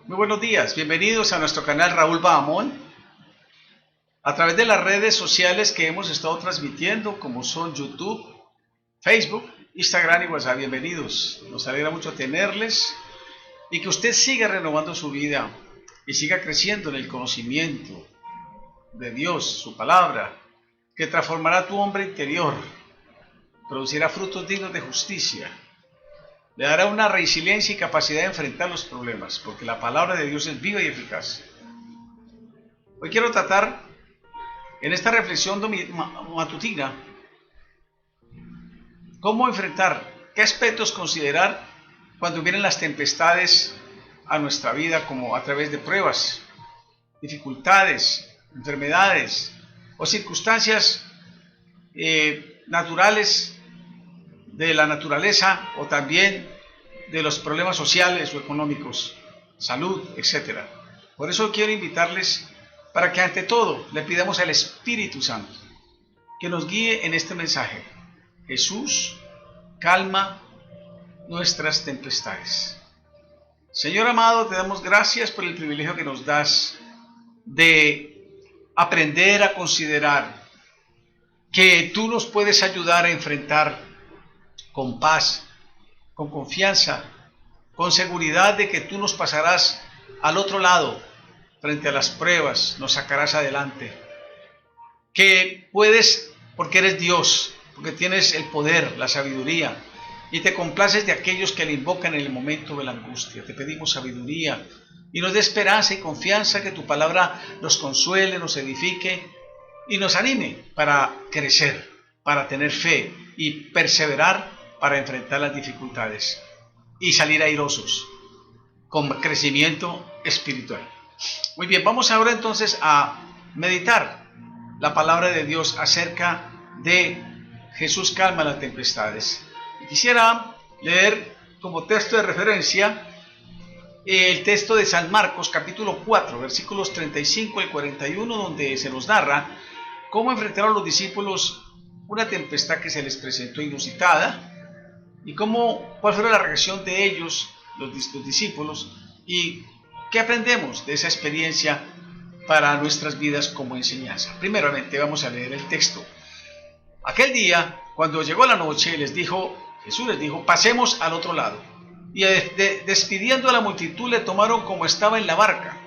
Muy buenos días, bienvenidos a nuestro canal Raúl Bahamón. A través de las redes sociales que hemos estado transmitiendo, como son YouTube, Facebook, Instagram y WhatsApp, bienvenidos. Nos alegra mucho tenerles y que usted siga renovando su vida y siga creciendo en el conocimiento de Dios, su palabra, que transformará tu hombre interior, producirá frutos dignos de justicia, le dará una resiliencia y capacidad de enfrentar los problemas, porque la palabra de Dios es viva y eficaz. Hoy quiero tratar en esta reflexión matutina cómo enfrentar, qué aspectos considerar cuando vienen las tempestades a nuestra vida, como a través de pruebas, dificultades, enfermedades o circunstancias naturales de la naturaleza o también de los problemas sociales o económicos, salud, etc. Por eso quiero invitarles para que ante todo le pidamos al Espíritu Santo que nos guíe en este mensaje. Jesús calma nuestras tempestades. Señor amado, te damos gracias por el privilegio que nos das de aprender a considerar que tú nos puedes ayudar a enfrentar con paz, con confianza, con seguridad de que tú nos pasarás al otro lado frente a las pruebas, nos sacarás adelante. Que puedes, porque eres Dios, porque tienes el poder, la sabiduría, y te complaces de aquellos que le invocan en el momento de la angustia. Te pedimos sabiduría y nos dé esperanza y confianza, que tu palabra nos consuele, nos edifique y nos anime para crecer, para tener fe y perseverar para enfrentar las dificultades y salir airosos con crecimiento espiritual. Muy bien, vamos ahora entonces a meditar la palabra de Dios acerca de Jesús calma las tempestades. Quisiera leer como texto de referencia el texto de San Marcos capítulo 4 versículos 35 al 41, donde se nos narra cómo enfrentaron los discípulos una tempestad que se les presentó inusitada y cuál fue la reacción de ellos, los discípulos, y qué aprendemos de esa experiencia para nuestras vidas como enseñanza. Primeramente vamos a leer el texto. Aquel día, cuando llegó la noche, Jesús les dijo, pasemos al otro lado. Y despidiendo a la multitud, le tomaron como estaba en la barca.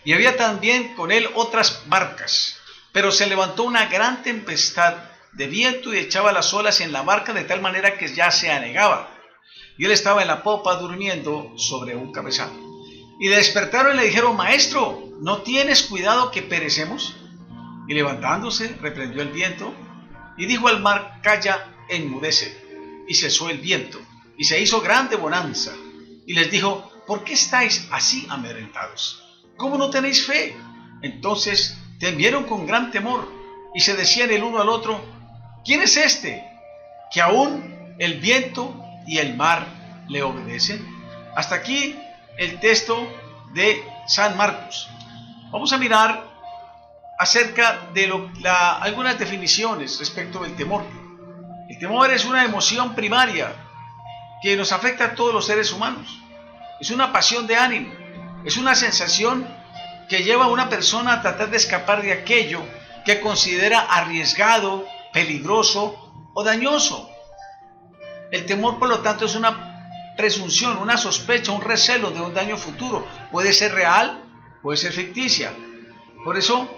Y había también con él otras barcas, pero se levantó una gran tempestad de viento y echaba las olas en la barca de tal manera que ya se anegaba. Y él estaba en la popa durmiendo sobre un cabezal. Y le despertaron y le dijeron, Maestro, ¿no tienes cuidado que perecemos? Y levantándose, reprendió el viento y dijo al mar, calla, enmudece. Y cesó el viento y se hizo grande bonanza. Y les dijo, ¿por qué estáis así amedrentados? ¿Cómo no tenéis fe? Entonces temieron con gran temor y se decían el uno al otro, ¿quién es este que aún el viento y el mar le obedecen? Hasta aquí el texto de San Marcos. Vamos a mirar acerca de algunas definiciones respecto del temor. El temor es una emoción primaria que nos afecta a todos los seres humanos. Es una pasión de ánimo, es una sensación que lleva a una persona a tratar de escapar de aquello que considera arriesgado, peligroso o dañoso. El temor, por lo tanto, es una presunción, una sospecha, un recelo de un daño futuro. Puede ser real, puede ser ficticia. Por eso,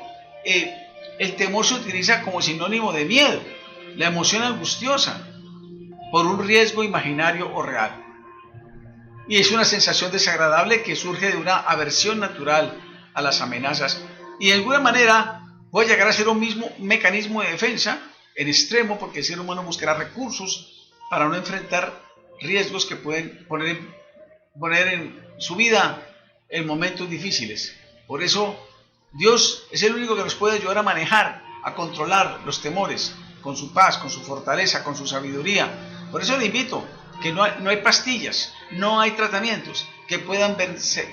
el temor se utiliza como sinónimo de miedo, la emoción angustiosa por un riesgo imaginario o real. Y es una sensación desagradable que surge de una aversión natural a las amenazas y de alguna manera puede llegar a ser un mismo mecanismo de defensa en extremo, porque el ser humano buscará recursos para no enfrentar riesgos que pueden poner en su vida en momentos difíciles. Por eso Dios es el único que nos puede ayudar a manejar, a controlar los temores con su paz, con su fortaleza, con su sabiduría. Por eso le invito que no hay pastillas, no hay tratamientos que puedan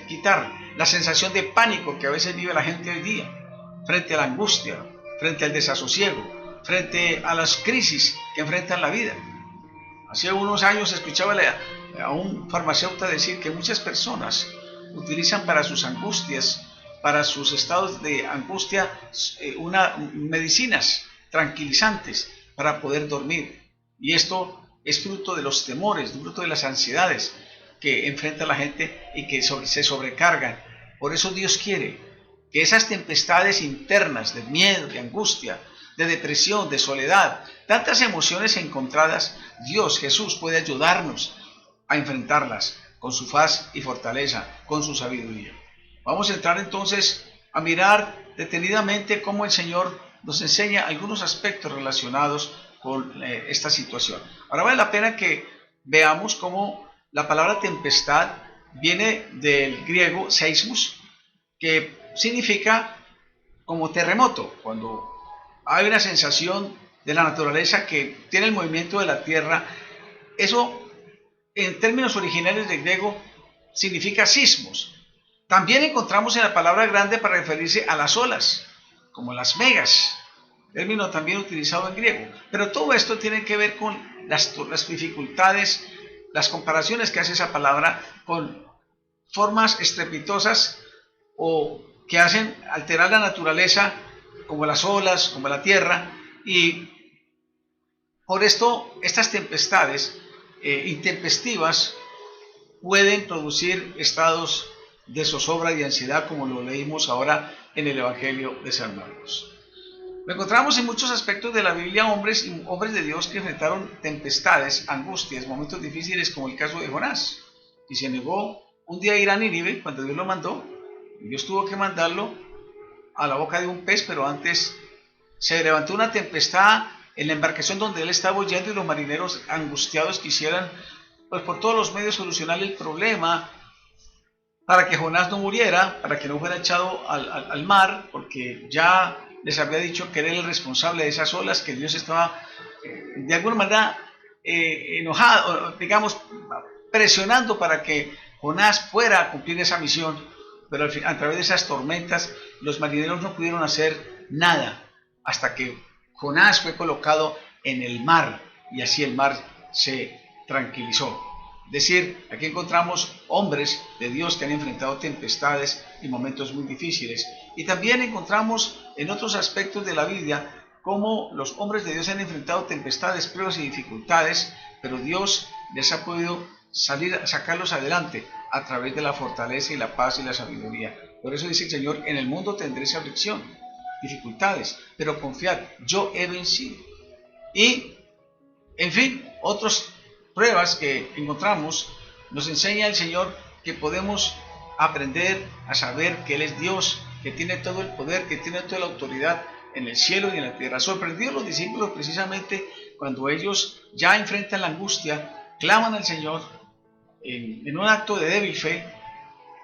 quitar la sensación de pánico que a veces vive la gente hoy día frente a la angustia, frente al desasosiego, frente a las crisis que enfrentan la vida. Hace unos años escuchaba a un farmacéutico decir que muchas personas utilizan para sus angustias, para sus estados de angustia, medicinas tranquilizantes para poder dormir. Y esto es fruto de los temores, fruto de las ansiedades que enfrenta la gente y que se sobrecargan. Por eso Dios quiere que esas tempestades internas de miedo, de angustia, de depresión, de soledad, tantas emociones encontradas, Dios, Jesús, puede ayudarnos a enfrentarlas con su paz y fortaleza, con su sabiduría. Vamos a entrar entonces a mirar detenidamente cómo el Señor nos enseña algunos aspectos relacionados con esta situación. Ahora vale la pena que veamos cómo la palabra tempestad viene del griego seismos, que significa como terremoto, cuando hay una sensación de la naturaleza que tiene el movimiento de la tierra. Eso en términos originales del griego significa sismos. También encontramos en la palabra grande para referirse a las olas, como las megas, término también utilizado en griego. Pero todo esto tiene que ver con las dificultades, las comparaciones que hace esa palabra con formas estrepitosas o que hacen alterar la naturaleza, como las olas, como la tierra, y por esto estas tempestades intempestivas pueden producir estados de zozobra y ansiedad, como lo leímos ahora en el Evangelio de San Marcos. Lo encontramos en muchos aspectos de la Biblia, hombres de Dios que enfrentaron tempestades, angustias, momentos difíciles, como el caso de Jonás, y se negó un día a ir a Nínive cuando Dios lo mandó. Dios tuvo que mandarlo a la boca de un pez, pero antes se levantó una tempestad en la embarcación donde él estaba huyendo, y los marineros angustiados quisieran, pues por todos los medios, solucionar el problema para que Jonás no muriera, para que no fuera echado al mar, porque ya les había dicho que era el responsable de esas olas, que Dios estaba de alguna manera enojado, digamos, presionando para que Jonás fuera a cumplir esa misión. Pero a través de esas tormentas los marineros no pudieron hacer nada hasta que Jonás fue colocado en el mar, y así el mar se tranquilizó. Es decir, aquí encontramos hombres de Dios que han enfrentado tempestades y momentos muy difíciles. Y también encontramos en otros aspectos de la Biblia cómo los hombres de Dios han enfrentado tempestades, pruebas y dificultades, pero Dios les ha podido sacarlos adelante a través de la fortaleza y la paz y la sabiduría. Por eso dice el Señor: en el mundo tendréis aflicción, dificultades, pero confiad, yo he vencido. Y, en fin, otras pruebas que encontramos, nos enseña el Señor que podemos aprender a saber que Él es Dios, que tiene todo el poder, que tiene toda la autoridad en el cielo y en la tierra. Sorprendió a los discípulos precisamente cuando ellos ya enfrentan la angustia, claman al Señor en un acto de débil fe,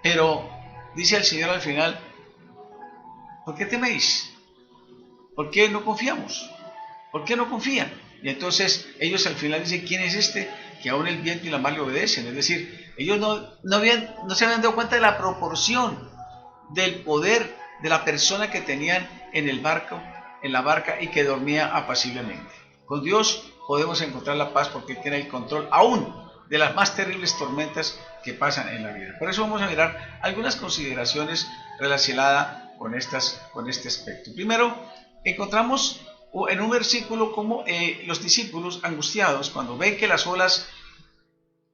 pero dice el Señor al final: ¿por qué teméis? ¿Por qué no confiamos? ¿Por qué no confían? Y entonces ellos al final dicen: ¿quién es este que aún el viento y la mar le obedecen? Es decir, ellos no se habían dado cuenta de la proporción del poder de la persona que tenían en la barca, y que dormía apaciblemente. Con Dios podemos encontrar la paz, porque Él tiene el control aún de las más terribles tormentas que pasan en la vida. Por eso vamos a mirar algunas consideraciones relacionadas con este aspecto. Primero, encontramos en un versículo cómo los discípulos angustiados, cuando ven que las olas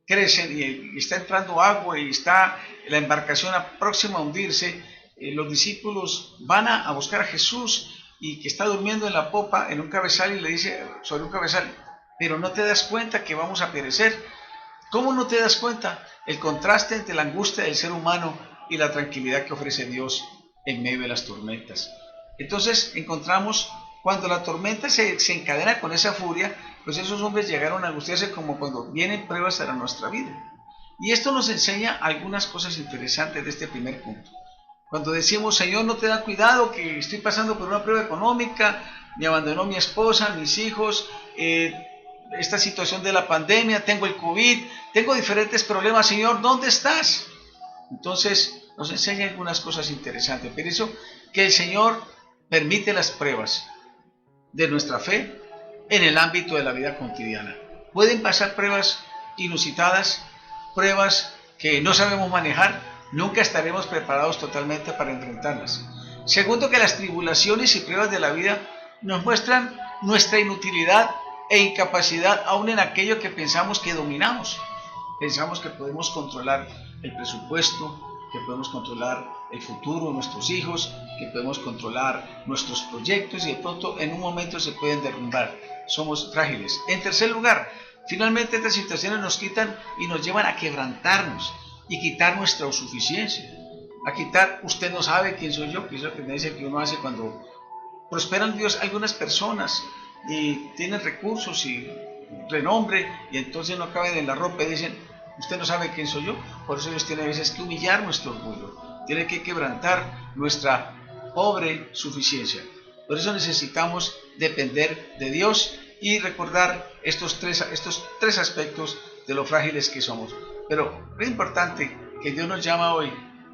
crecen y está entrando agua y está la embarcación próxima a hundirse, los discípulos van a buscar a Jesús, y que está durmiendo en la popa, en un cabezal, y le dice sobre un cabezal: pero no te das cuenta que vamos a perecer. ¿Cómo no te das cuenta? El contraste entre la angustia del ser humano y la tranquilidad que ofrece Dios en medio de las tormentas. Entonces encontramos, cuando la tormenta se encadena con esa furia, pues esos hombres llegaron a angustiarse, como cuando vienen pruebas a nuestra vida. Y esto nos enseña algunas cosas interesantes de este primer punto. Cuando decimos: Señor, no te da cuidado que estoy pasando por una prueba económica, me abandonó mi esposa, mis hijos, esta situación de la pandemia, tengo el COVID, tengo diferentes problemas, Señor, ¿dónde estás? Entonces nos enseña algunas cosas interesantes. Por eso que el Señor permite las pruebas de nuestra fe en el ámbito de la vida cotidiana. Pueden pasar pruebas inusitadas, pruebas que no sabemos manejar, nunca estaremos preparados totalmente para enfrentarlas. Segundo, que las tribulaciones y pruebas de la vida nos muestran nuestra inutilidad e incapacidad aún en aquello que pensamos que dominamos. Pensamos que podemos controlar el presupuesto, que podemos controlar el futuro de nuestros hijos, que podemos controlar nuestros proyectos y de pronto en un momento se pueden derrumbar. Somos frágiles. En tercer lugar, finalmente estas situaciones nos quitan y nos llevan a quebrantarnos y quitar nuestra autosuficiencia. A quitar, usted no sabe quién soy yo, que es la tendencia que uno hace cuando prosperan Dios algunas personas y tienen recursos y renombre y entonces no caben en la ropa y dicen, usted no sabe quién soy yo. Por eso Dios tiene a veces que humillar nuestro orgullo, tiene que quebrantar nuestra pobre suficiencia. Por eso necesitamos depender de Dios y recordar estos tres aspectos de lo frágiles que somos. Pero es importante que Dios nos llama hoy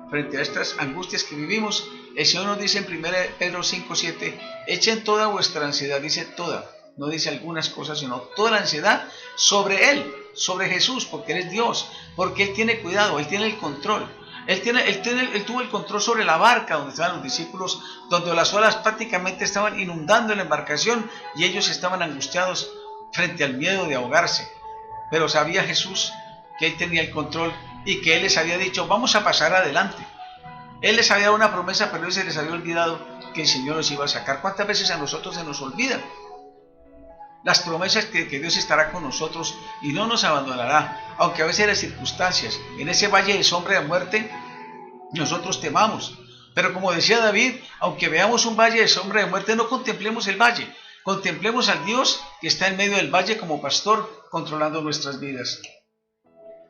frente a estas angustias que vivimos. El Señor nos dice en 1 Pedro 5:7, echen toda vuestra ansiedad, dice toda, no dice algunas cosas, sino toda la ansiedad sobre Él, sobre Jesús, porque Él es Dios, porque Él tiene cuidado, Él tiene el control. Él tuvo el control sobre la barca donde estaban los discípulos, donde las olas prácticamente estaban inundando la embarcación y ellos estaban angustiados frente al miedo de ahogarse. Pero sabía Jesús que Él tenía el control y que Él les había dicho, vamos a pasar adelante. Él les había dado una promesa, pero Él se les había olvidado que el Señor los iba a sacar. ¿Cuántas veces a nosotros se nos olvidan las promesas que Dios estará con nosotros y no nos abandonará? Aunque a veces las circunstancias, en ese valle de sombra de muerte, nosotros temamos. Pero como decía David, aunque veamos un valle de sombra de muerte, no contemplemos el valle. Contemplemos al Dios que está en medio del valle como pastor, controlando nuestras vidas.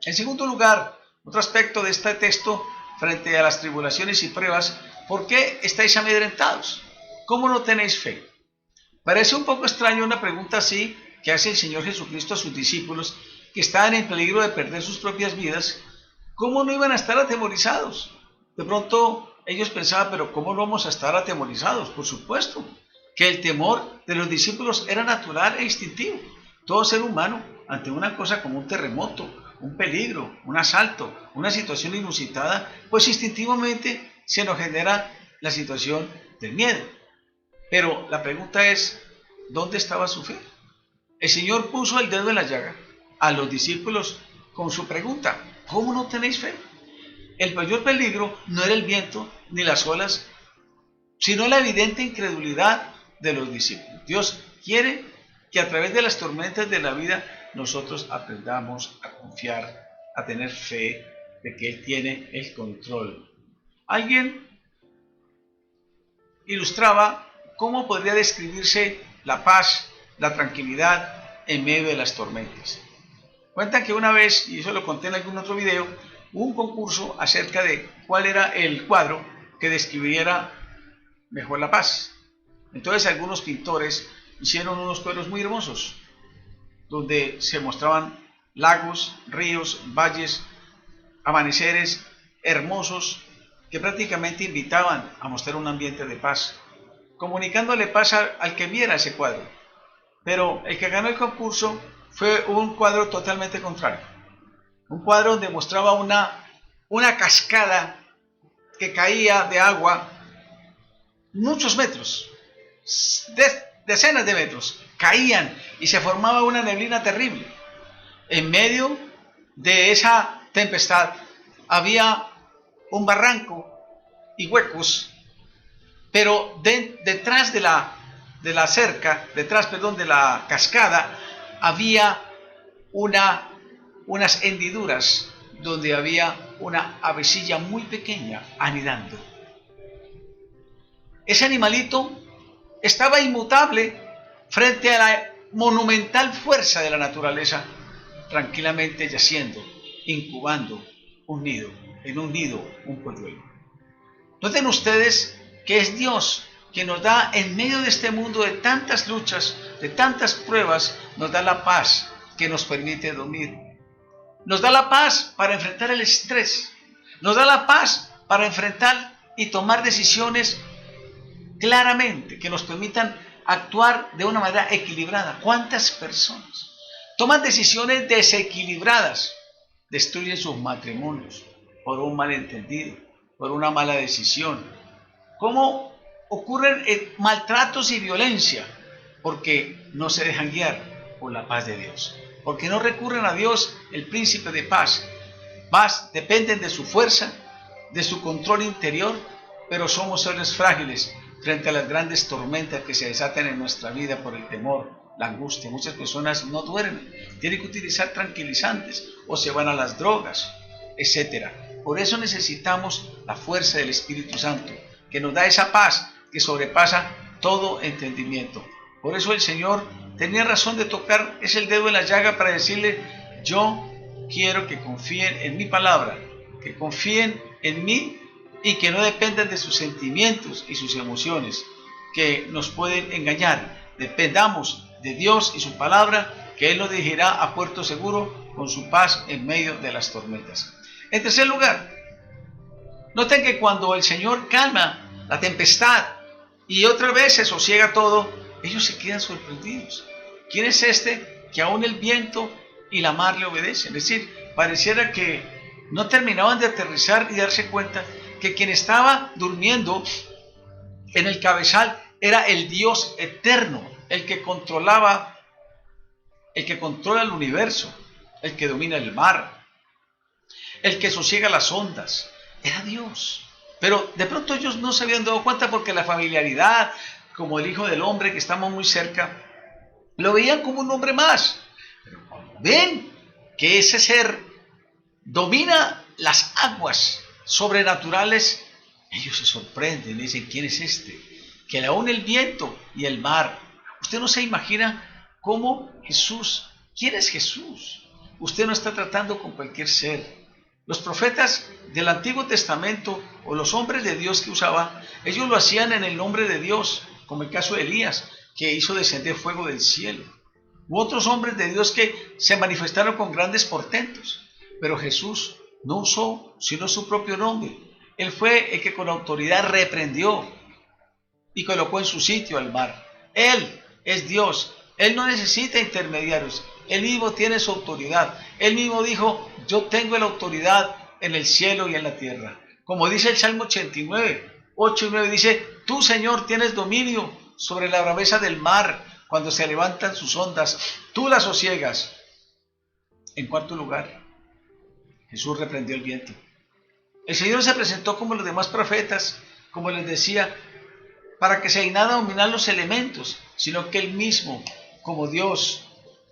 En segundo lugar, otro aspecto de este texto, frente a las tribulaciones y pruebas, ¿por qué estáis amedrentados? ¿Cómo no tenéis fe? Parece un poco extraño una pregunta así que hace el Señor Jesucristo a sus discípulos que estaban en peligro de perder sus propias vidas. ¿Cómo no iban a estar atemorizados? De pronto ellos pensaban, pero ¿cómo no vamos a estar atemorizados? Por supuesto que el temor de los discípulos era natural e instintivo. Todo ser humano, ante una cosa como un terremoto, un peligro, un asalto, una situación inusitada, pues instintivamente se nos genera la situación del miedo. Pero la pregunta es, ¿dónde estaba su fe? El Señor puso el dedo en la llaga a los discípulos con su pregunta, ¿cómo no tenéis fe? El mayor peligro no era el viento ni las olas, sino la evidente incredulidad de los discípulos. Dios quiere que a través de las tormentas de la vida nosotros aprendamos a confiar, a tener fe de que Él tiene el control. Alguien ilustraba cómo podría describirse la paz, la tranquilidad en medio de las tormentas. Cuentan que una vez, y eso lo conté en algún otro video, hubo un concurso acerca de cuál era el cuadro que describiera mejor la paz. Entonces algunos pintores hicieron unos cuadros muy hermosos, donde se mostraban lagos, ríos, valles, amaneceres hermosos que prácticamente invitaban a mostrar un ambiente de paz, comunicándole paz al que viera ese cuadro. Pero el que ganó el concurso fue un cuadro totalmente contrario. Un cuadro donde mostraba una cascada que caía de agua muchos metros, decenas de metros, caían y se formaba una neblina terrible. En medio de esa tempestad había un barranco y huecos, pero detrás de la cerca, de la cascada, había unas hendiduras donde había una avecilla muy pequeña anidando. Ese animalito estaba inmutable frente a la monumental fuerza de la naturaleza, tranquilamente yaciendo, incubando un nido, un polluelo. Noten ustedes que es Dios quien nos da, en medio de este mundo de tantas luchas, de tantas pruebas, nos da la paz que nos permite dormir. Nos da la paz para enfrentar el estrés. Nos da la paz para enfrentar y tomar decisiones claramente, que nos permitan actuar de una manera equilibrada. ¿Cuántas personas toman decisiones desequilibradas? Destruyen sus matrimonios, por un malentendido, por una mala decisión. ¿Cómo ocurren maltratos y violencia? Porque no se dejan guiar por la paz de Dios. Porque no recurren a Dios, el príncipe de paz. Dependen de su fuerza, de su control interior, pero somos seres frágiles frente a las grandes tormentas que se desatan en nuestra vida por el temor, la angustia. Muchas personas no duermen, tienen que utilizar tranquilizantes o se van a las drogas, etc. Por eso necesitamos la fuerza del Espíritu Santo, que nos da esa paz que sobrepasa todo entendimiento. Por eso el Señor tenía razón de tocar el dedo en la llaga para decirle: yo quiero que confíen en mi palabra, que confíen en mí y que no dependan de sus sentimientos y sus emociones, que nos pueden engañar. Dependamos de Dios y su palabra, que Él nos dirigirá a puerto seguro con su paz en medio de las tormentas. En tercer lugar, noten que cuando el Señor calma la tempestad y otra vez se sosiega todo, ellos se quedan sorprendidos. ¿Quién es este que aún el viento y la mar le obedecen? Es decir, pareciera que no terminaban de aterrizar y darse cuenta que quien estaba durmiendo en el cabezal era el Dios eterno, el que controla el universo, el que domina el mar, el que sosiega las ondas. Era Dios. Pero de pronto ellos no se habían dado cuenta porque la familiaridad, como el Hijo del Hombre, que estamos muy cerca, lo veían como un hombre más. Pero cuando ven que ese ser domina las aguas sobrenaturales, ellos se sorprenden y dicen: ¿quién es este? Que aún el viento y el mar. Usted no se imagina cómo Jesús, ¿quién es Jesús? Usted no está tratando con cualquier ser. Los profetas del Antiguo Testamento o los hombres de Dios que usaba, ellos lo hacían en el nombre de Dios, como el caso de Elías, que hizo descender fuego del cielo. U otros hombres de Dios que se manifestaron con grandes portentos. Pero Jesús no usó sino su propio nombre. Él fue el que con autoridad reprendió y colocó en su sitio al mar. Él es Dios. Él no necesita intermediarios. Él mismo tiene su autoridad. Él mismo dijo: yo tengo la autoridad en el cielo y en la tierra. Como dice el Salmo 89, 8 y 9, dice: tú, Señor, tienes dominio sobre la braveza del mar. Cuando se levantan sus ondas, tú las sosiegas. En cuarto lugar, Jesús reprendió el viento. El Señor se presentó como los demás profetas, como les decía, para que se dignara dominar los elementos, sino que Él mismo, como Dios,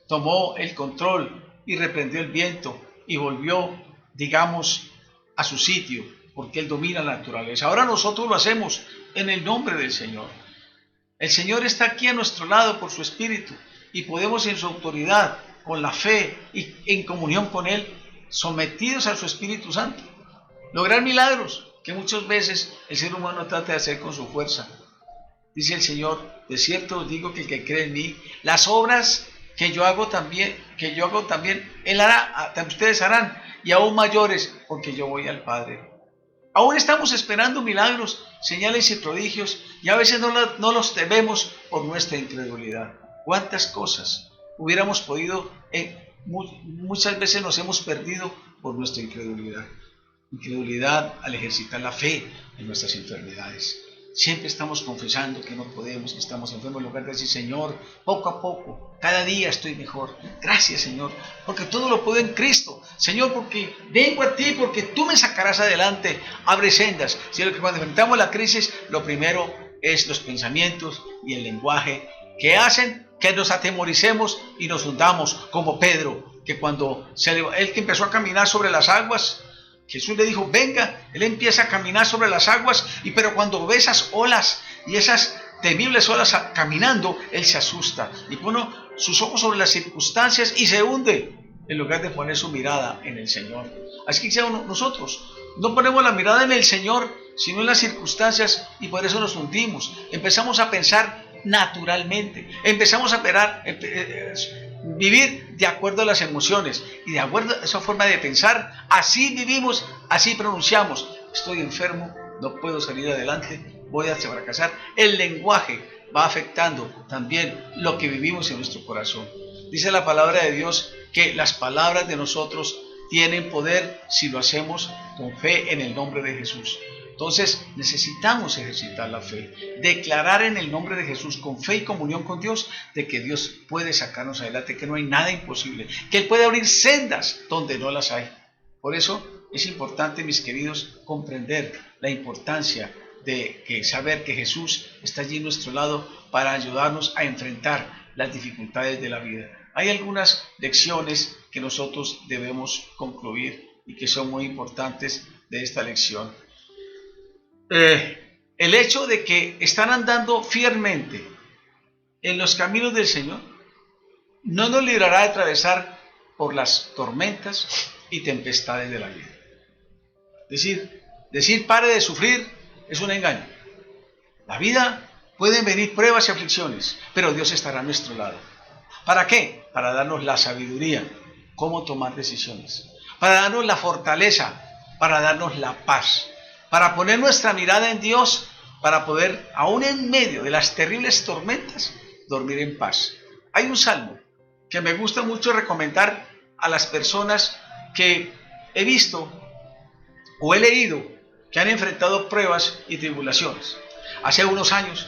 tomó el control y reprendió el viento y volvió, digamos, a su sitio, porque Él domina la naturaleza. Ahora nosotros lo hacemos en el nombre del Señor. El Señor está aquí a nuestro lado por su Espíritu y podemos en su autoridad, con la fe y en comunión con Él, sometidos a su Espíritu Santo, lograr milagros que muchas veces el ser humano trata de hacer con su fuerza. Dice el Señor: de cierto os digo que el que cree en mí, las obras que yo hago también, Él hará, ustedes harán, y aún mayores, porque yo voy al Padre. Aún estamos esperando milagros, señales y prodigios, y a veces no los tememos por nuestra incredulidad. ¿Cuántas cosas hubiéramos podido, muchas veces nos hemos perdido por nuestra incredulidad? Incredulidad al ejercitar la fe en nuestras enfermedades. Siempre estamos confesando que no podemos, que estamos enfermos, en lugar de decir: Señor, poco a poco, cada día estoy mejor. Gracias, Señor, porque todo lo puedo en Cristo. Señor, porque vengo a ti, porque tú me sacarás adelante. Abre sendas. Sino que cuando enfrentamos la crisis, lo primero es los pensamientos y el lenguaje que hacen que nos atemoricemos y nos hundamos, como Pedro, que cuando él que empezó a caminar sobre las aguas, Jesús le dijo: venga. Él empieza a caminar sobre las aguas, pero cuando ve esas olas y esas temibles olas caminando, él se asusta y pone sus ojos sobre las circunstancias y se hunde, en lugar de poner su mirada en el Señor. Así que nosotros no ponemos la mirada en el Señor, sino en las circunstancias, y por eso nos hundimos. Empezamos a pensar naturalmente, empezamos a vivir de acuerdo a las emociones, y de acuerdo a esa forma de pensar, así vivimos, así pronunciamos. Estoy enfermo, no puedo salir adelante, voy a fracasar. El lenguaje va afectando también lo que vivimos en nuestro corazón. Dice la palabra de Dios que las palabras de nosotros tienen poder si lo hacemos con fe en el nombre de Jesús. Entonces necesitamos ejercitar la fe, declarar en el nombre de Jesús con fe y comunión con Dios de que Dios puede sacarnos adelante, que no hay nada imposible, que Él puede abrir sendas donde no las hay. Por eso es importante, mis queridos, comprender la importancia de saber que Jesús está allí a nuestro lado para ayudarnos a enfrentar las dificultades de la vida. Hay algunas lecciones que nosotros debemos concluir y que son muy importantes de esta lección. El hecho de que están andando fielmente en los caminos del Señor no nos librará de atravesar por las tormentas y tempestades de la vida. Decir pare de sufrir es un engaño. La vida pueden venir pruebas y aflicciones, pero Dios estará a nuestro lado. ¿Para qué? Para darnos la sabiduría, cómo tomar decisiones, para darnos la fortaleza, para darnos la paz, para poner nuestra mirada en Dios, para poder, aún en medio de las terribles tormentas, dormir en paz. Hay un salmo que me gusta mucho recomendar a las personas que he visto o he leído que han enfrentado pruebas y tribulaciones. Hace unos años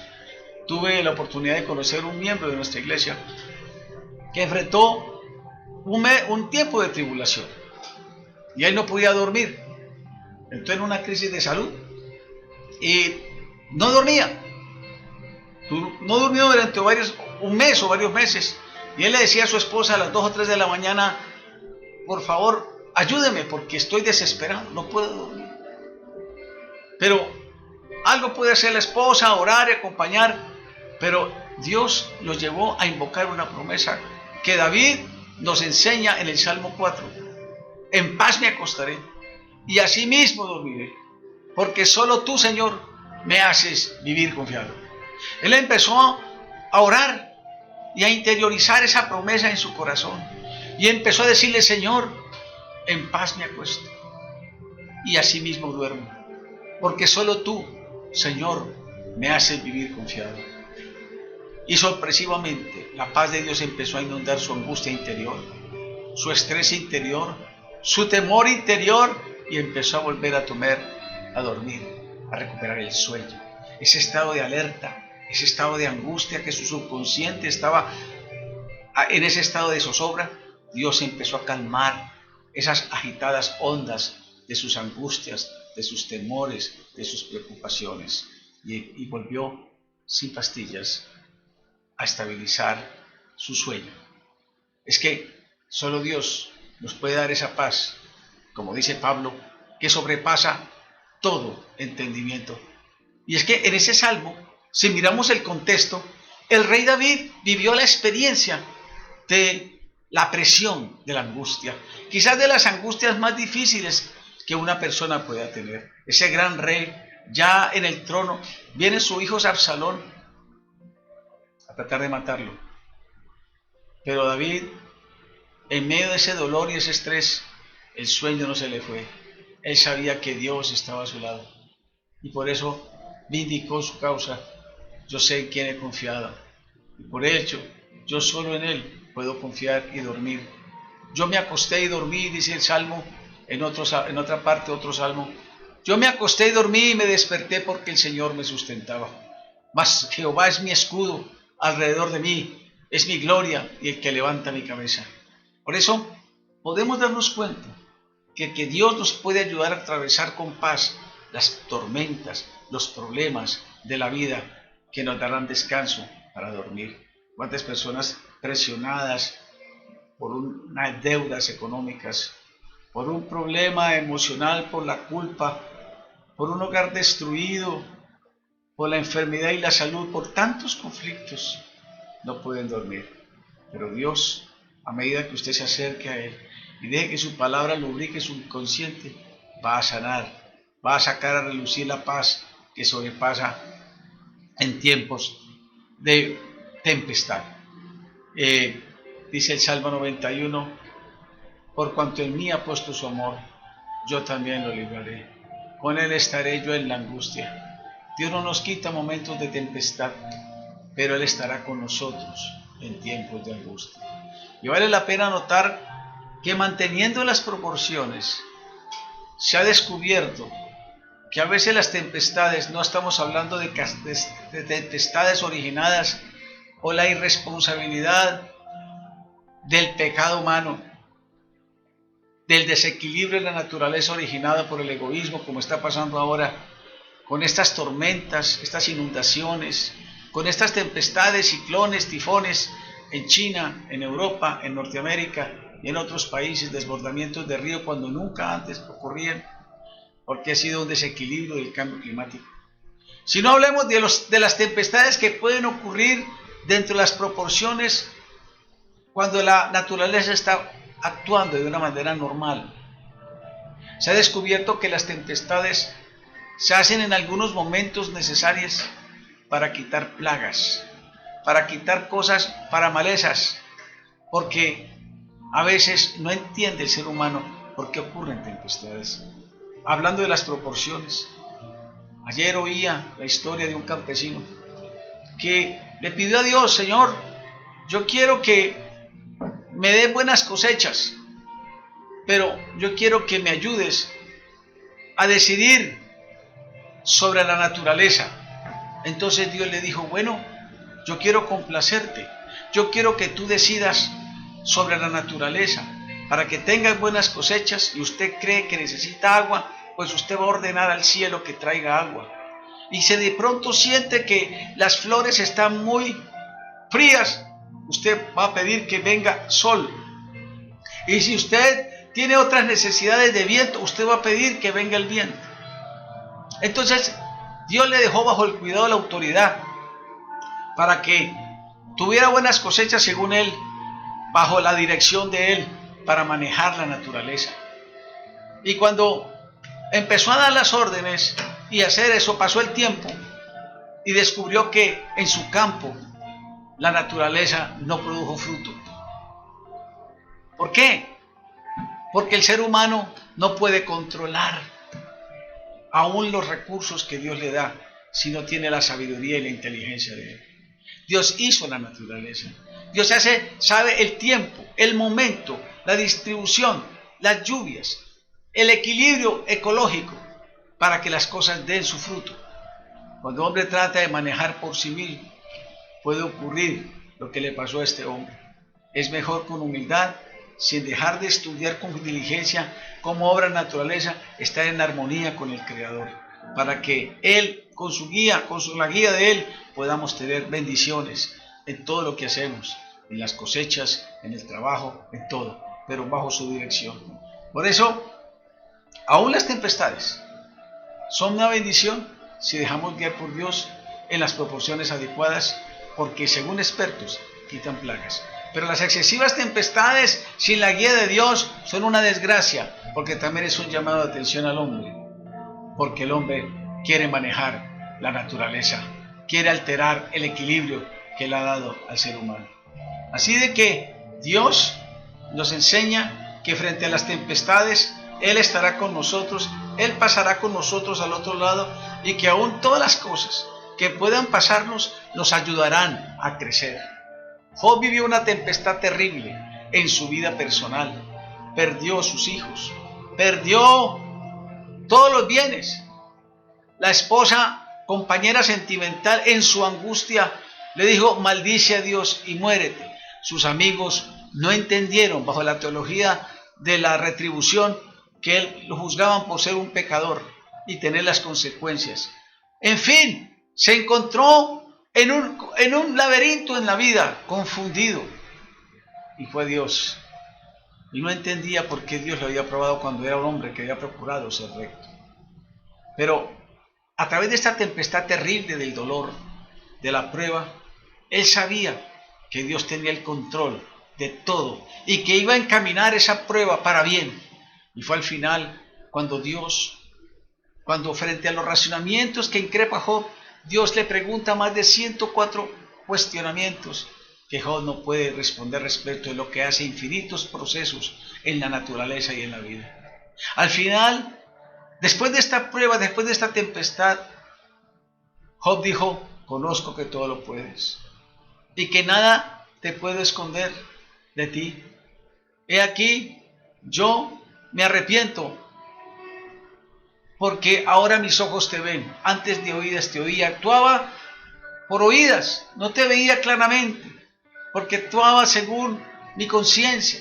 tuve la oportunidad de conocer un miembro de nuestra iglesia que enfrentó un tiempo de tribulación y él no podía dormir. Entró en una crisis de salud y no dormía. No durmió durante un mes o varios meses. Y él le decía a su esposa a las 2 o 3 de la mañana: por favor, ayúdeme porque estoy desesperado, no puedo dormir. Pero algo puede hacer la esposa, orar y acompañar. Pero Dios los llevó a invocar una promesa que David nos enseña en el Salmo 4. En paz me acostaré y así mismo dormiré, porque solo tú, Señor, me haces vivir confiado. Él empezó a orar y a interiorizar esa promesa en su corazón y empezó a decirle: Señor, en paz me acuesto y así mismo duermo, porque solo tú, Señor, me haces vivir confiado. Y sorpresivamente la paz de Dios empezó a inundar su angustia interior, su estrés interior, su temor interior, y empezó a volver a dormir, a recuperar el sueño, ese estado de alerta, ese estado de angustia que su subconsciente estaba en ese estado de zozobra. Dios empezó a calmar esas agitadas ondas de sus angustias, de sus temores, de sus preocupaciones, y volvió sin pastillas a estabilizar su sueño. Es que solo Dios nos puede dar esa paz, como dice Pablo, que sobrepasa todo entendimiento. Y es que en ese salmo, si miramos el contexto, el rey David vivió la experiencia de la presión de la angustia, quizás de las angustias más difíciles que una persona pueda tener. Ese gran rey, ya en el trono, viene su hijo Absalón a tratar de matarlo. Pero David, en medio de ese dolor y ese estrés, el sueño no se le fue. Él sabía que Dios estaba a su lado y por eso vindicó su causa. Yo sé en quién he confiado y por hecho, yo solo en Él puedo confiar y dormir. Yo me acosté y dormí, dice el Salmo, en otra parte, otro Salmo. Yo me acosté y dormí y me desperté porque el Señor me sustentaba. Mas Jehová es mi escudo alrededor de mí, es mi gloria y el que levanta mi cabeza. Por eso podemos darnos cuenta que Dios nos puede ayudar a atravesar con paz las tormentas, los problemas de la vida, que nos darán descanso para dormir. ¿Cuántas personas presionadas por unas deudas económicas, por un problema emocional, por la culpa, por un hogar destruido, por la enfermedad y la salud, por tantos conflictos, no pueden dormir? Pero Dios, a medida que usted se acerque a Él y deje que su palabra lubrique su inconsciente, va a sanar, va a sacar a relucir la paz que sobrepasa en tiempos de tempestad. Dice el Salmo 91, por cuanto en mí ha puesto su amor, yo también lo libraré. Con Él estaré yo en la angustia. Dios no nos quita momentos de tempestad, pero Él estará con nosotros en tiempos de angustia. Y vale la pena notar que manteniendo las proporciones se ha descubierto que a veces las tempestades, no estamos hablando de tempestades originadas o la irresponsabilidad del pecado humano, del desequilibrio en la naturaleza originada por el egoísmo, como está pasando ahora con estas tormentas, estas inundaciones, con estas tempestades, ciclones, tifones en China, en Europa, en Norteamérica y en otros países, desbordamientos de río cuando nunca antes ocurrían, porque ha sido un desequilibrio del cambio climático. Si no hablemos de las tempestades que pueden ocurrir dentro de las proporciones cuando la naturaleza está actuando de una manera normal. Se ha descubierto que las tempestades se hacen en algunos momentos necesarias para quitar plagas, para quitar cosas, para malezas, porque a veces no entiende el ser humano por qué ocurren tempestades. Hablando de las proporciones, ayer oía la historia de un campesino que le pidió a Dios: Señor, yo quiero que me dé buenas cosechas, pero yo quiero que me ayudes a decidir sobre la naturaleza. Entonces Dios le dijo: bueno, yo quiero complacerte, yo quiero que tú decidas sobre la naturaleza, para que tengas buenas cosechas. Y usted cree que necesita agua, pues usted va a ordenar al cielo que traiga agua. Y si de pronto siente que las flores están muy frías, usted va a pedir que venga sol. Y si usted tiene otras necesidades de viento, usted va a pedir que venga el viento. Entonces Dios le dejó bajo el cuidado de la autoridad para que tuviera buenas cosechas según él, bajo la dirección de él, para manejar la naturaleza. Y cuando empezó a dar las órdenes y hacer eso, pasó el tiempo y descubrió que en su campo la naturaleza no produjo fruto. ¿Por qué? Porque el ser humano no puede controlar aún los recursos que Dios le da si no tiene la sabiduría y la inteligencia de él. Dios hizo la naturaleza. Dios sabe el tiempo, el momento, la distribución, las lluvias, el equilibrio ecológico para que las cosas den su fruto. Cuando el hombre trata de manejar por sí mismo, puede ocurrir lo que le pasó a este hombre. Es mejor con humildad, sin dejar de estudiar con diligencia cómo obra la naturaleza, estar en armonía con el Creador, para que Él, con su guía, la guía de Él, podamos tener bendiciones en todo lo que hacemos, en las cosechas, en el trabajo, en todo, pero bajo su dirección. Por eso, aún las tempestades son una bendición si dejamos guiar por Dios en las proporciones adecuadas, porque según expertos quitan plagas. Pero las excesivas tempestades sin la guía de Dios son una desgracia, porque también es un llamado de atención al hombre, porque el hombre quiere manejar la naturaleza, quiere alterar el equilibrio que Él ha dado al ser humano. Así de que Dios nos enseña que frente a las tempestades Él estará con nosotros, Él pasará con nosotros al otro lado, y que aún todas las cosas que puedan pasarnos nos ayudarán a crecer. Job vivió una tempestad terrible en su vida personal. Perdió a sus hijos, perdió todos los bienes. La esposa, compañera sentimental, en su angustia le dijo: maldice a Dios y muérete. Sus amigos no entendieron, bajo la teología de la retribución, que él lo juzgaban por ser un pecador y tener las consecuencias. En fin, se encontró en un laberinto en la vida, confundido. Y fue Dios. Y no entendía por qué Dios lo había probado cuando era un hombre que había procurado ser recto. Pero a través de esta tempestad terrible del dolor, de la prueba, él sabía que Dios tenía el control de todo y que iba a encaminar esa prueba para bien. Y fue al final cuando frente a los razonamientos que increpa Job, Dios le pregunta más de 104 cuestionamientos que Job no puede responder respecto de lo que hace infinitos procesos en la naturaleza y en la vida. Al final, después de esta prueba, después de esta tempestad, Job dijo: conozco que todo lo puedes y que nada te puedo esconder de ti. He aquí, yo me arrepiento porque ahora mis ojos te ven. Antes de oídas te oía, actuaba por oídas, no te veía claramente, porque actuaba según mi conciencia.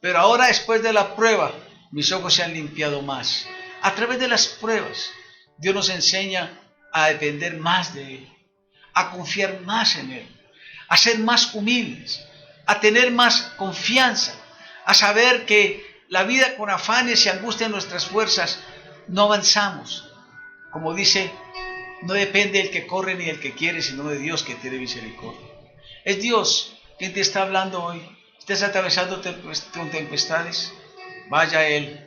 Pero ahora, después de la prueba, mis ojos se han limpiado más. A través de las pruebas, Dios nos enseña a depender más de Él, a confiar más en Él, a ser más humildes, a tener más confianza, a saber que la vida con afanes y angustia en nuestras fuerzas no avanzamos. Como dice, no depende del que corre ni del que quiere, sino de Dios que tiene misericordia. Es Dios quien te está hablando hoy. Estás atravesando con tempestades, vaya a Él,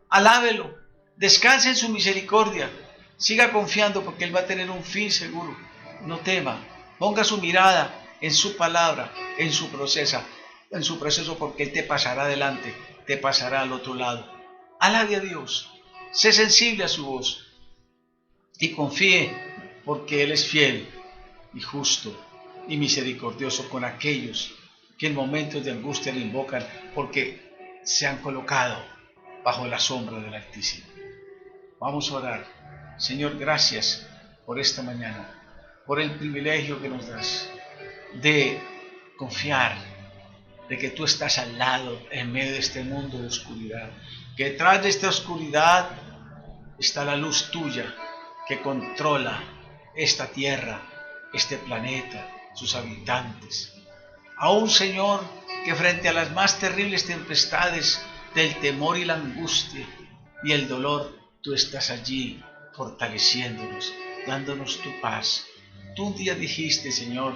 alábelo, descanse en su misericordia, siga confiando porque Él va a tener un fin seguro. No tema, ponga su mirada en su palabra, en su proceso, porque Él te pasará adelante, te pasará al otro lado. Alabe a Dios, sé sensible a su voz y confíe, porque Él es fiel y justo y misericordioso con aquellos que en momentos de angustia le invocan, porque se han colocado bajo la sombra del Altísimo. Vamos a orar. Señor, gracias por esta mañana, por el privilegio que nos das de confiar, de que tú estás al lado en medio de este mundo de oscuridad, que detrás de esta oscuridad está la luz tuya que controla esta tierra, este planeta, sus habitantes. Aún, Señor, que frente a las más terribles tempestades del temor y la angustia y el dolor, tú estás allí fortaleciéndonos, dándonos tu paz. Tú un día dijiste, Señor,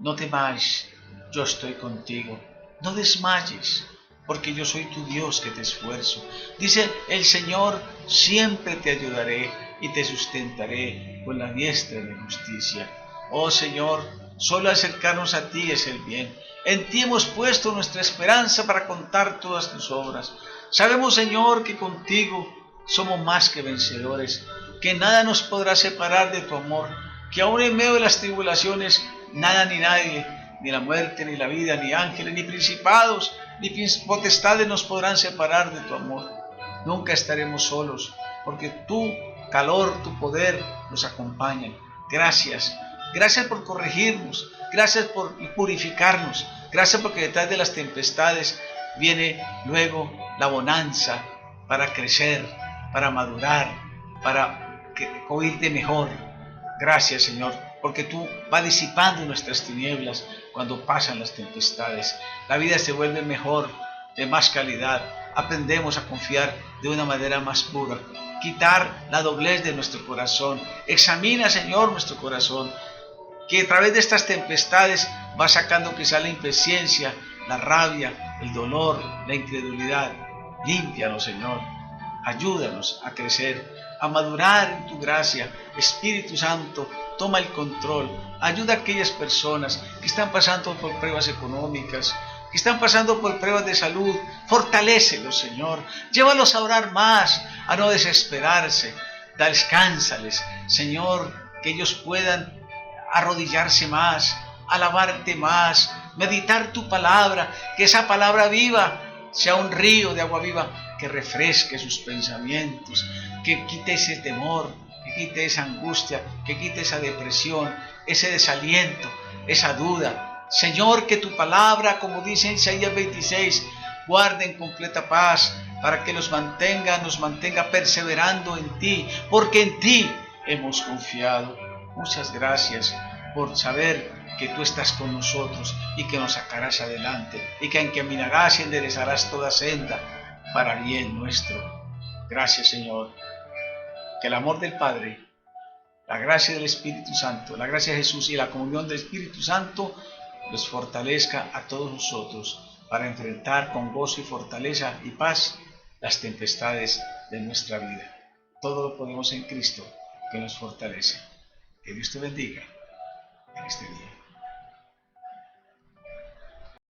no temáis, yo estoy contigo. No desmayes, porque yo soy tu Dios que te esfuerzo. Dice el Señor, siempre te ayudaré y te sustentaré con la diestra de justicia. Oh Señor, solo acercarnos a ti es el bien. En ti hemos puesto nuestra esperanza para contar todas tus obras. Sabemos, Señor, que contigo somos más que vencedores, que nada nos podrá separar de tu amor, que aún en medio de las tribulaciones, nada ni nadie, ni la muerte, ni la vida, ni ángeles, ni principados, ni potestades nos podrán separar de tu amor. Nunca estaremos solos, porque tu calor, tu poder nos acompañan. Gracias. Gracias por corregirnos, gracias por purificarnos, gracias porque detrás de las tempestades viene luego la bonanza para crecer, para madurar, para oírte mejor. Gracias, Señor, porque tú vas disipando nuestras tinieblas cuando pasan las tempestades. La vida se vuelve mejor, de más calidad. Aprendemos a confiar de una manera más pura. Quitar la doblez de nuestro corazón. Examina, Señor, nuestro corazón, que a través de estas tempestades va sacando quizá la impaciencia, la rabia, el dolor, la incredulidad. Límpianos, Señor. Ayúdanos a crecer, a madurar en tu gracia. Espíritu Santo, toma el control. Ayuda a aquellas personas que están pasando por pruebas económicas, que están pasando por pruebas de salud. Fortalécelos, Señor. Llévalos a orar más, a no desesperarse. Descánsales, Señor, que ellos puedan arrodillarse más, alabarte más, meditar tu palabra, que esa palabra viva sea un río de agua viva que refresque sus pensamientos, que quite ese temor, que quite esa angustia, que quite esa depresión, ese desaliento, esa duda. Señor, que tu palabra, como dice en Isaías 26, guarde en completa paz para que nos mantenga perseverando en ti, porque en ti hemos confiado. Muchas gracias por saber que tú estás con nosotros y que nos sacarás adelante y que encaminarás y enderezarás toda senda para bien nuestro. Gracias, Señor. Que el amor del Padre, la gracia del Espíritu Santo, la gracia de Jesús y la comunión del Espíritu Santo los fortalezca a todos nosotros para enfrentar con gozo y fortaleza y paz las tempestades de nuestra vida. Todo lo podemos en Cristo que nos fortalece. Que Dios te bendiga en este día.